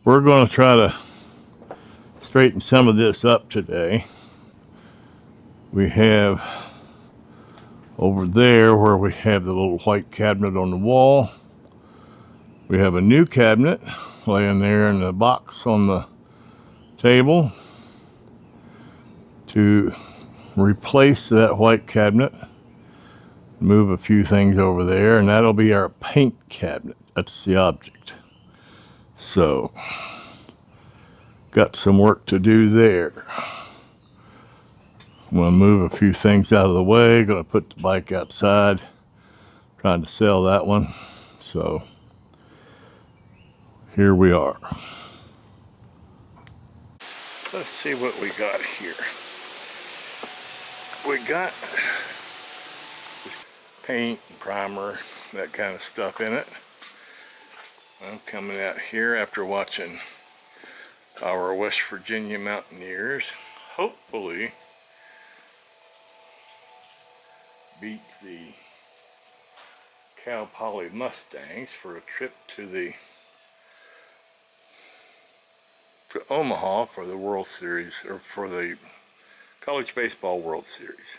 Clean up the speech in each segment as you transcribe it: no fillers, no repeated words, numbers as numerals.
We're going to try to straighten some of this up today. We have over there where we have the little white cabinet on the wall. We have a new cabinet laying there in the box on the table to replace that white cabinet. Move a few things over there, and that'll be our paint cabinet. That's the object. So, got some work to do there. I'm going to move a few things out of the way. Going to put the bike outside. Trying to sell that one. So, here we are. Let's see what we got here. We got paint and primer, that kind of stuff in it. I'm coming out here after watching our West Virginia Mountaineers hopefully beat the Cal Poly Mustangs for a trip to Omaha for the World Series, or for the College Baseball World Series.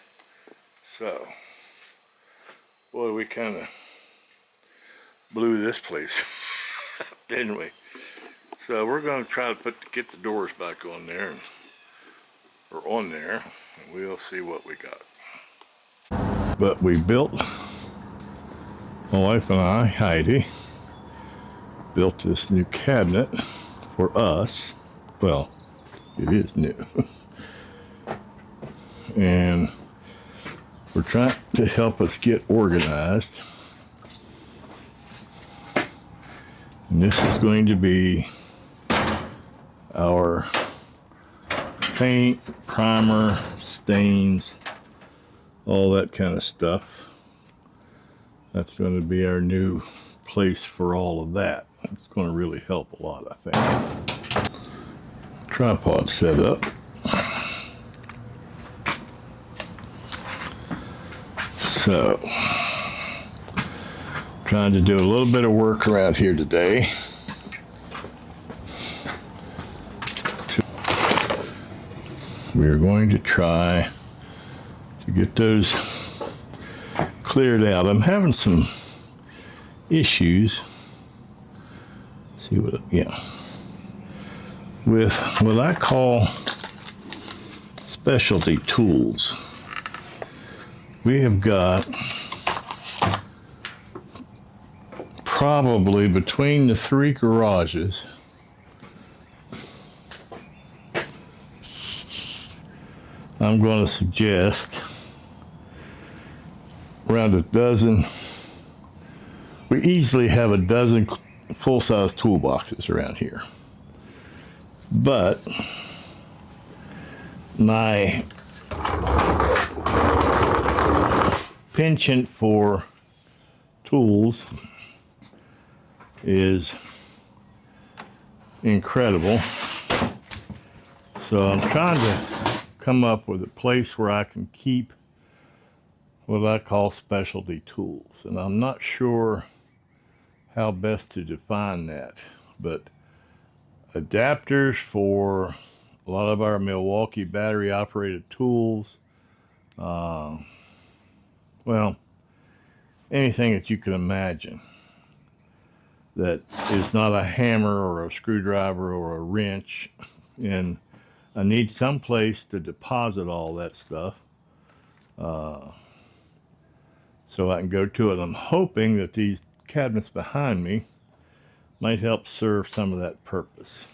So, boy, we kind of blew this place, didn't we? So we're going to try to get the doors back on there, or on there, and we'll see what we got. But we built, my wife and I, Heidi, built this new cabinet for us. Well, it is new. And we're trying to help us get organized. And this is going to be our paint, primer, stains, all that kind of stuff. That's going to be our new place for all of that. It's going to really help a lot, I think. Tripod set up. So, trying to do a little bit of work around here today. We're going to try to get those cleared out. I'm having some issues. See what, yeah, with what I call specialty tools. We have got probably between the three garages I'm going to suggest around a dozen. We easily have a dozen full-size toolboxes around here. But my penchant for tools is incredible. So I'm trying to come up with a place where I can keep what I call specialty tools. And I'm not sure how best to define that, but adapters for a lot of our Milwaukee battery operated tools, well, anything that you can imagine that is not a hammer or a screwdriver or a wrench, and I need some place to deposit all that stuff so I can go to it. I'm hoping that these cabinets behind me might help serve some of that purpose.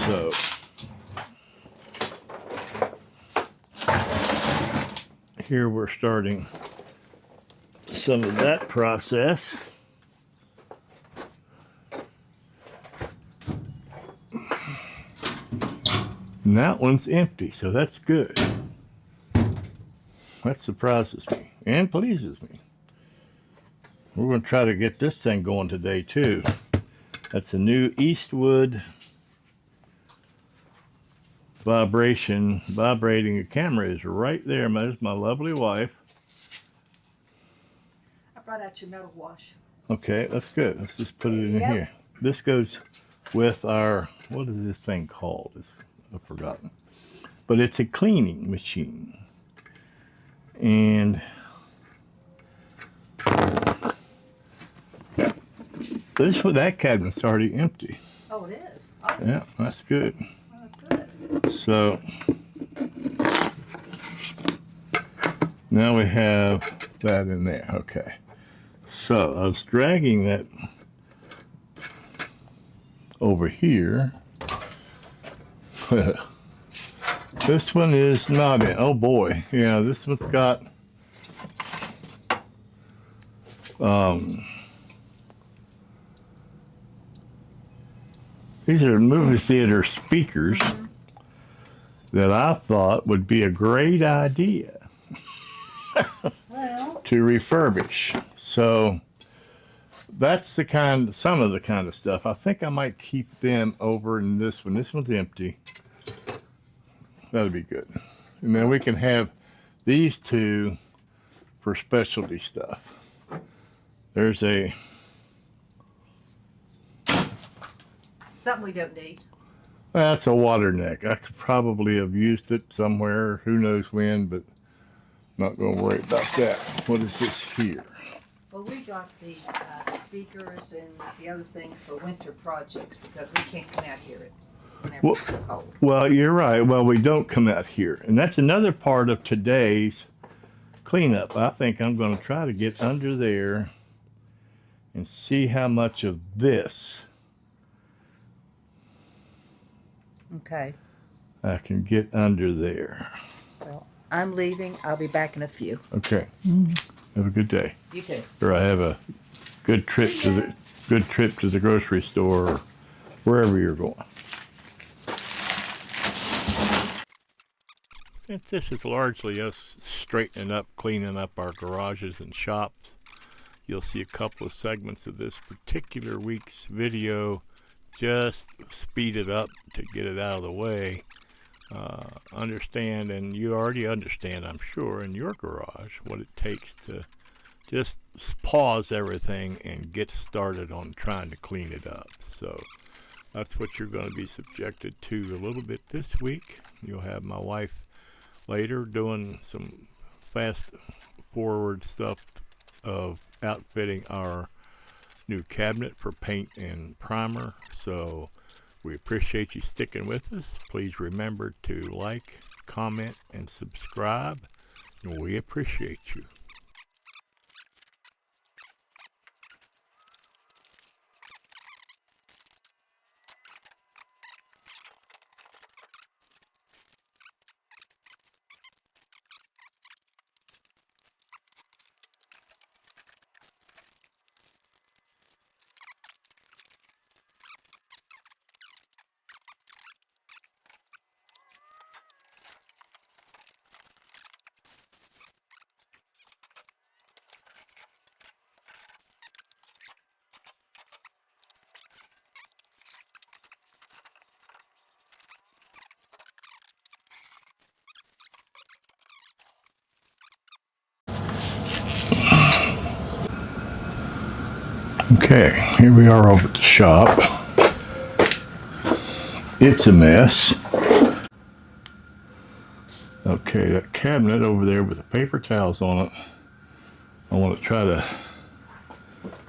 So here we're starting some of that process. And that one's empty, so that's good. That surprises me and pleases me. We're going to try to get this thing going today too. That's a new Eastwood vibrating. The camera is right there. There's my lovely wife. I brought out your metal wash. Okay, that's good. Let's just put it in Yep. here. This goes with our, what is this thing called? I've forgotten. But it's a cleaning machine. And that cabinet's already empty. Oh, it is. Oh, Yeah, that's good. good. So now we have that in there. Okay. So I was dragging that over here. This one is not in. Oh boy. Yeah, this one's got these are movie theater speakers that I thought would be a great idea Well, to refurbish. So that's some of the kind of stuff. I think I might keep them over in this one. This one's empty. That'll be good. And then we can have these two for specialty stuff. There's something we don't need. that's a water neck. I could probably have used it somewhere, who knows when, but not going to worry about that. What is this here? Well, we got the speakers and the other things for winter projects because we can't come out here whenever it's so cold. Well, you're right. Well, we don't come out here. And that's another part of today's cleanup. I think I'm going to try to get under there and see how much of this Okay. I can get under there. Well, I'm leaving. I'll be back in a few. Okay. Have a good day. You too. Or I have a good trip to the grocery store or wherever you're going. Since this is largely us straightening up, cleaning up our garages and shops, you'll see a couple of segments of this particular week's video just speed it up to get it out of the way. Understand, and you already understand, I'm sure, in your garage, what it takes to just pause everything and get started on trying to clean it up. So that's what you're going to be subjected to a little bit this week. You'll have my wife later doing some fast forward stuff of outfitting our new cabinet for paint and primer. So we appreciate you sticking with us. Please remember to like, comment, and subscribe. And we appreciate you. Okay, here we are over at the shop. It's a mess. Okay, that cabinet over there with the paper towels on it, I want to try to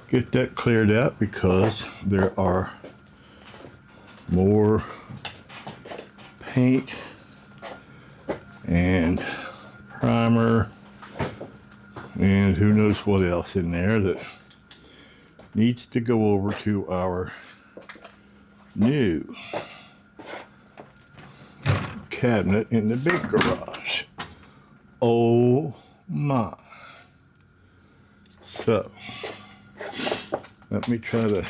get that cleared out because there are more paint and primer and who knows what else in there that needs to go over to our new cabinet in the big garage. Oh my. So let me try to,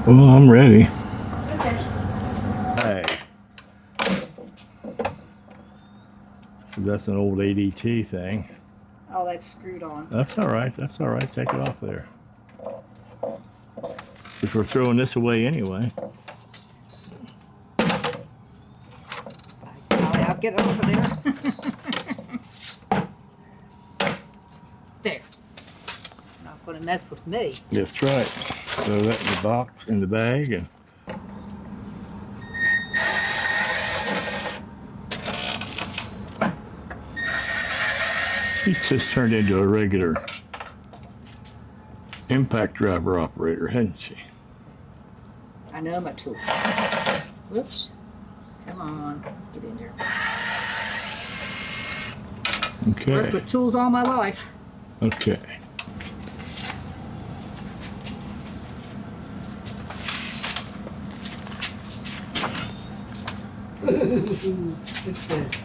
well, I'm ready. Hey, that's an old ADT thing. Oh, that's screwed on. That's all right. That's all right. Take it off there. Because we're throwing this away anyway. I'll get it off of there. mess with me. That's right. Throw that in the box, in the bag, and she's just turned into a regular impact driver operator, hasn't she? I know my tools. Whoops. Come on, get in there. Okay. Worked with tools all my life. Okay. It's good.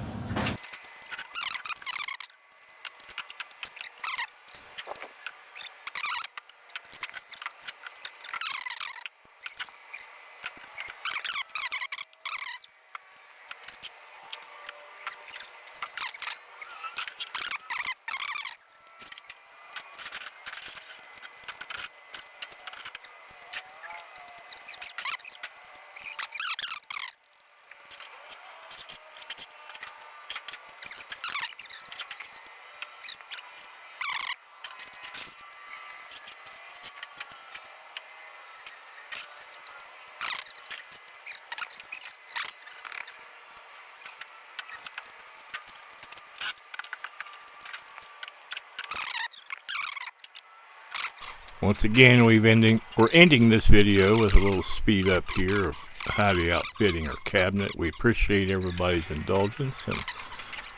Once again, we're ending this video with a little speed up here of how to outfitting our cabinet. We appreciate everybody's indulgence and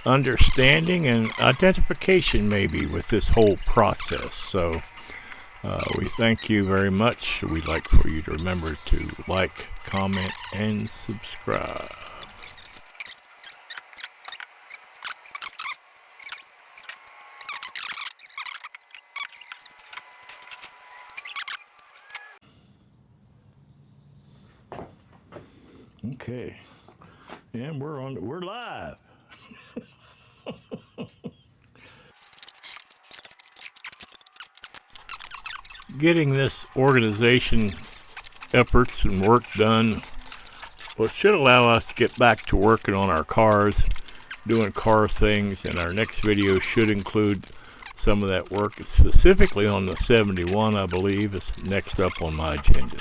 understanding and identification maybe with this whole process. So we thank you very much. We'd like for you to remember to like, comment, and subscribe. Okay, and we're live. Getting this organization efforts and work done, well, it should allow us to get back to working on our cars, doing car things, and our next video should include some of that work, specifically on the 71, I believe, is next up on my agenda.